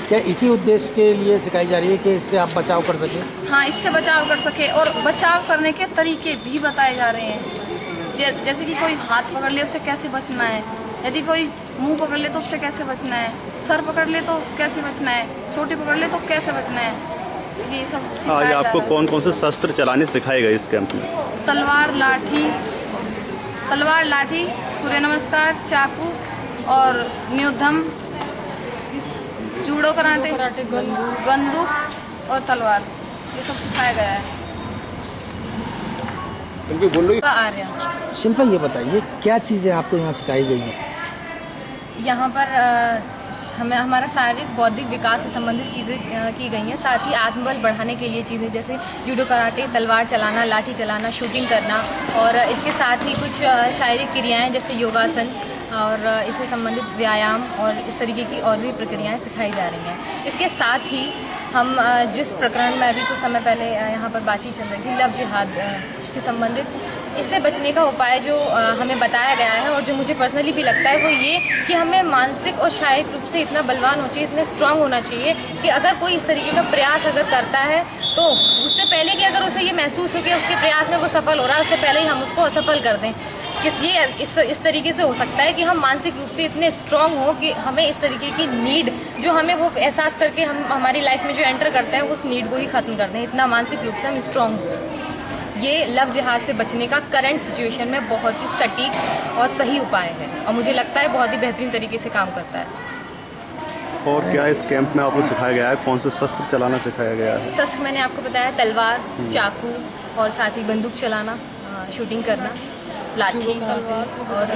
क्या इसी उद्देश्य के लिए सिखाई जा रही है कि इससे आप बचाव कर सकें? हाँ, इससे बचाव कर सके और बचाव करने के तरीके भी बताए जा रहे हैं। जैसे कि कोई हाथ पकड़ ले उससे कैसे बचना है, यदि कोई मुंह पकड़ ले तो उससे कैसे बचना है, सर पकड़ ले तो कैसे बचना है, छोटी पकड़ ले तो कैसे बचना है, ये सब सिखाया जा रहा है। आपको कौन कौन से शस्त्र चलाने सिखाए गए इस कैंप में? तलवार, लाठी, सूर्य नमस्कार, चाकू और न्यूधम, जूडो कराटे, बंदूक और तलवार, ये सब सिखाया गया है। आर्या। शिल्पा, ये बताइए क्या चीज़ें आपको यहाँ सिखाई गई हैं? यहाँ पर हमें हमारा शारीरिक बौद्धिक विकास से संबंधित चीज़ें की गई हैं, साथ ही आत्मबल बढ़ाने के लिए चीज़ें जैसे जूडो कराटे, तलवार चलाना, लाठी चलाना, शूटिंग करना और इसके साथ ही कुछ शारीरिक क्रियाएं जैसे योगासन और इससे संबंधित व्यायाम और इस तरीके की और भी प्रक्रियाएं सिखाई जा रही हैं। इसके साथ ही हम जिस प्रकरण में अभी कुछ समय पहले यहाँ पर बातचीत चल रही थी, लव जिहाद से संबंधित, इससे बचने का उपाय जो हमें बताया गया है और जो मुझे पर्सनली भी लगता है वो ये कि हमें मानसिक और शारीरिक रूप से इतना बलवान होना चाहिए, इतने स्ट्रांग होना चाहिए कि अगर कोई इस तरीके का प्रयास अगर करता है तो उससे पहले कि अगर उसे ये महसूस हो कि उसके प्रयास में वो सफल हो रहा है, उससे पहले ही हम उसको असफल कर दें। इस तरीके से हो सकता है कि हम मानसिक रूप से इतने स्ट्रांग हो कि हमें इस तरीके की नीड जो हमें वो एहसास करके हम हमारी लाइफ में जो एंटर करते हैं उस नीड को ही खत्म कर दें, इतना मानसिक रूप से हम स्ट्रांग हो। ये लव जिहाद से बचने का करंट सिचुएशन में बहुत ही सटीक और सही उपाय है और मुझे लगता है बहुत ही बेहतरीन तरीके से काम करता है। और क्या इस कैंप में आपको सिखाया गया है, कौन से शस्त्र चलाना सिखाया गया है? शस्त्र मैंने आपको बताया, तलवार, चाकू और साथ ही बंदूक चलाना, शूटिंग करना, लाठी और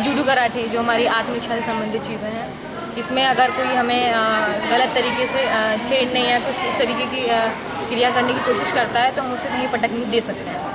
जूडो कराटे जो हमारी आत्मरक्षा से संबंधित चीज़ें हैं। इसमें अगर कोई हमें गलत तरीके से छेड़ने या कुछ इस तरीके की क्रिया करने की कोशिश करता है तो हम उसे कहीं पटकनी दे सकते हैं।